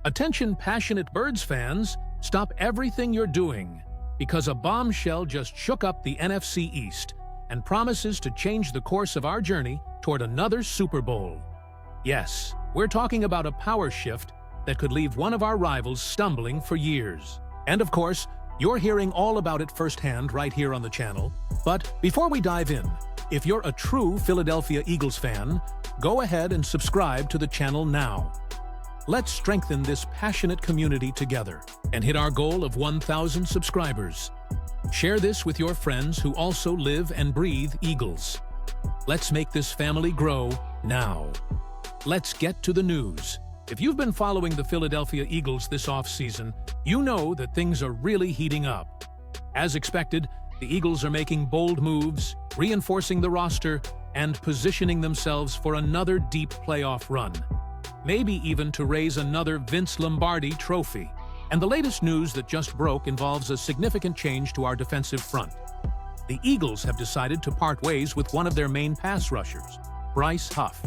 Attention passionate Birds fans, stop everything you're doing, because a bombshell just shook up the NFC East and promises to change the course of our journey toward another Super Bowl. Yes, we're talking about a power shift that could leave one of our rivals stumbling for years. And of course, you're hearing all about it firsthand right here on the channel. But before we dive in, if you're a true Philadelphia Eagles fan, go ahead and subscribe to the channel now. Let's strengthen this passionate community together and hit our goal of 1,000 subscribers. Share this with your friends who also live and breathe Eagles. Let's make this family grow now. Let's get to the news. If you've been following the Philadelphia Eagles this offseason, you know that things are really heating up. As expected, the Eagles are making bold moves, reinforcing the roster, and positioning themselves for another deep playoff run. Maybe even to raise another Vince Lombardi trophy. And the latest news that just broke involves a significant change to our defensive front. The Eagles have decided to part ways with one of their main pass rushers, Bryce Huff.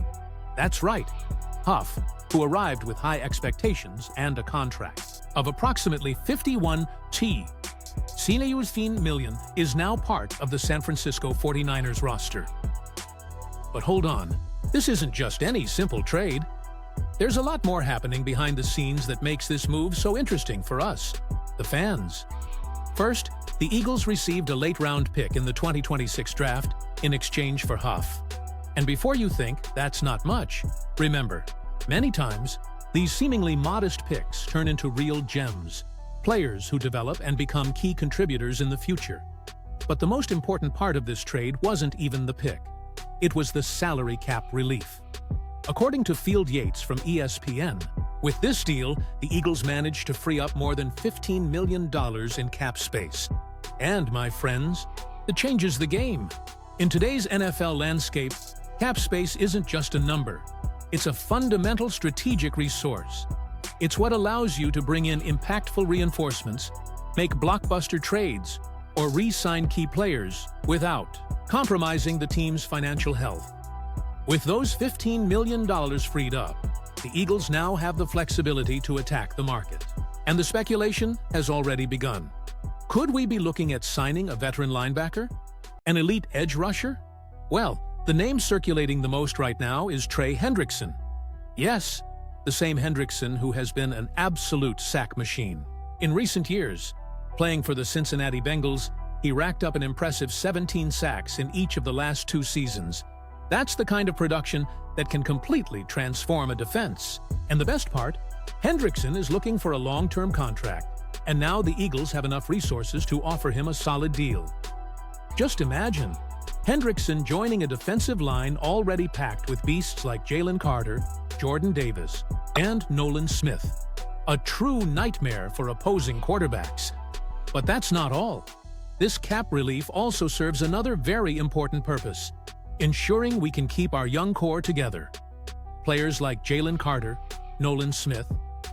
That's right, Huff, who arrived with high expectations and a contract of approximately $51 million, is now part of the San Francisco 49ers roster. But hold on, this isn't just any simple trade. There's a lot more happening behind the scenes that makes this move so interesting for us, the fans. First, the Eagles received a late-round pick in the 2026 draft in exchange for Huff. And before you think that's not much, remember, many times, these seemingly modest picks turn into real gems, players who develop and become key contributors in the future. But the most important part of this trade wasn't even the pick. It was the salary cap relief. According to Field Yates from ESPN, with this deal, the Eagles managed to free up more than $15 million in cap space. And, my friends, it changes the game. In today's NFL landscape, cap space isn't just a number. It's a fundamental strategic resource. It's what allows you to bring in impactful reinforcements, make blockbuster trades, or re-sign key players without compromising the team's financial health. With those $15 million freed up, the Eagles now have the flexibility to attack the market. And the speculation has already begun. Could we be looking at signing a veteran linebacker? An elite edge rusher? Well, the name circulating the most right now is Trey Hendrickson. Yes, the same Hendrickson who has been an absolute sack machine. In recent years, playing for the Cincinnati Bengals, he racked up an impressive 17 sacks in each of the last 2 seasons. That's the kind of production that can completely transform a defense. And the best part, Hendrickson is looking for a long-term contract, and now the Eagles have enough resources to offer him a solid deal. Just imagine Hendrickson joining a defensive line already packed with beasts like Jalen Carter, Jordan Davis, and Nolan Smith. A true nightmare for opposing quarterbacks. But that's not all. This cap relief also serves another very important purpose: ensuring we can keep our young core together. Players like Jalen Carter, Nolan Smith,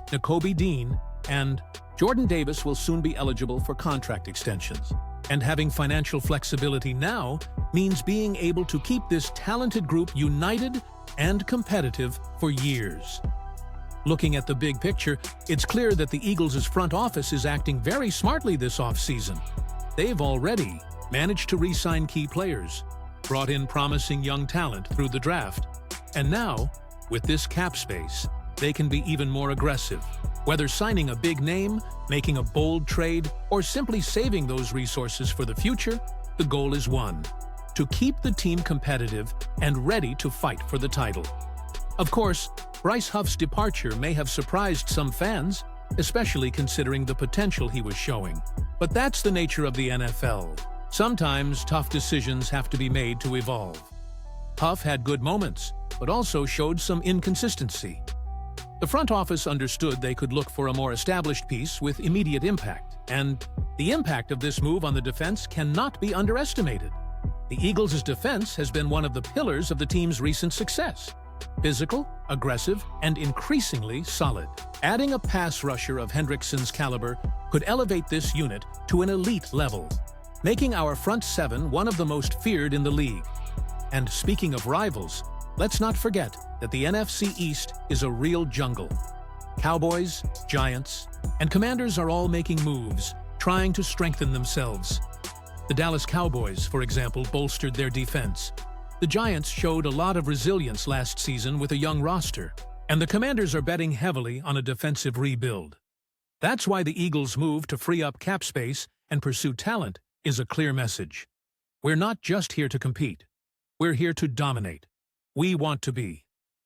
Nakobe Dean, and Jordan Davis will soon be eligible for contract extensions. And having financial flexibility now means being able to keep this talented group united and competitive for years. Looking at the big picture, it's clear that the Eagles' front office is acting very smartly this offseason. They've already managed to re-sign key players, brought in promising young talent through the draft, and now, with this cap space, they can be even more aggressive. Whether signing a big name, making a bold trade, or simply saving those resources for the future, the goal is one: to keep the team competitive and ready to fight for the title. Of course, Bryce Huff's departure may have surprised some fans, especially considering the potential he was showing. But that's the nature of the NFL. Sometimes tough decisions have to be made to evolve. Huff had good moments, but also showed some inconsistency. The front office understood they could look for a more established piece with immediate impact, and the impact of this move on the defense cannot be underestimated. The Eagles' defense has been one of the pillars of the team's recent success. Physical, aggressive, and increasingly solid. Adding a pass rusher of Hendrickson's caliber could elevate this unit to an elite level, making our front seven one of the most feared in the league. And speaking of rivals, let's not forget that the NFC East is a real jungle. Cowboys, Giants, and Commanders are all making moves, trying to strengthen themselves. The Dallas Cowboys, for example, bolstered their defense. The Giants showed a lot of resilience last season with a young roster, and the Commanders are betting heavily on a defensive rebuild. That's why the Eagles' move to free up cap space and pursue talent is a clear message. We're not just here to compete. We're here to dominate. We want to be,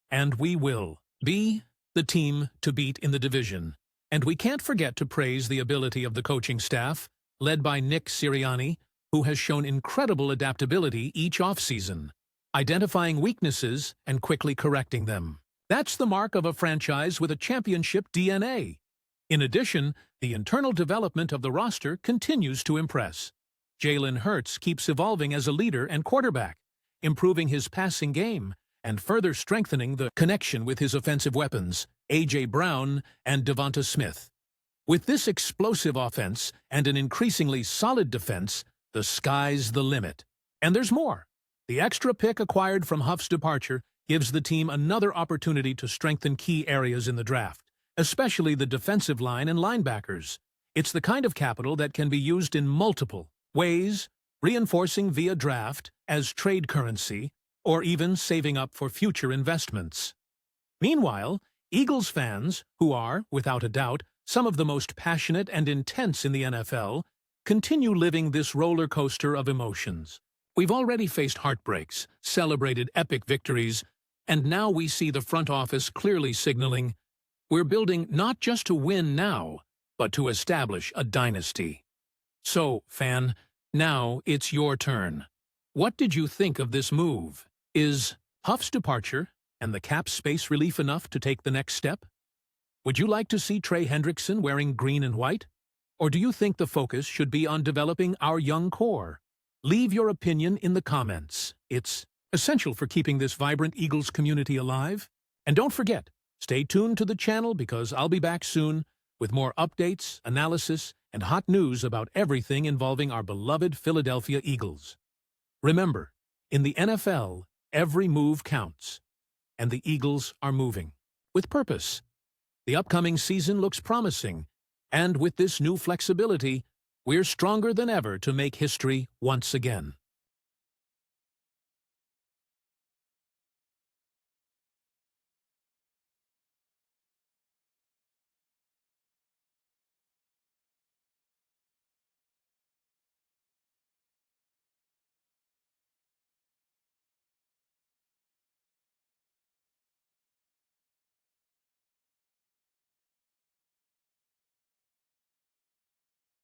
and we will, be the team to beat in the division. And we can't forget to praise the ability of the coaching staff, led by Nick Sirianni, who has shown incredible adaptability each offseason, identifying weaknesses and quickly correcting them. That's the mark of a franchise with a championship DNA. In addition, the internal development of the roster continues to impress. Jalen Hurts keeps evolving as a leader and quarterback, improving his passing game and further strengthening the connection with his offensive weapons, A.J. Brown and Devonta Smith. With this explosive offense and an increasingly solid defense, the sky's the limit. And there's more. The extra pick acquired from Huff's departure gives the team another opportunity to strengthen key areas in the draft, especially the defensive line and linebackers. It's the kind of capital that can be used in multiple ways, reinforcing via draft as trade currency, or even saving up for future investments. Meanwhile, Eagles fans, who are, without a doubt, some of the most passionate and intense in the NFL, continue living this roller coaster of emotions. We've already faced heartbreaks, celebrated epic victories, and now we see the front office clearly signaling, we're building not just to win now, but to establish a dynasty. So, fan, now it's your turn. What did you think of this move? Is Huff's departure and the cap space relief enough to take the next step? Would you like to see Trey Hendrickson wearing green and white? Or do you think the focus should be on developing our young core? Leave your opinion in the comments. It's essential for keeping this vibrant Eagles community alive. And don't forget, stay tuned to the channel because I'll be back soon with more updates, analysis, and hot news about everything involving our beloved Philadelphia Eagles. Remember, in the NFL, every move counts, and the Eagles are moving with purpose. The upcoming season looks promising, and with this new flexibility, we're stronger than ever to make history once again.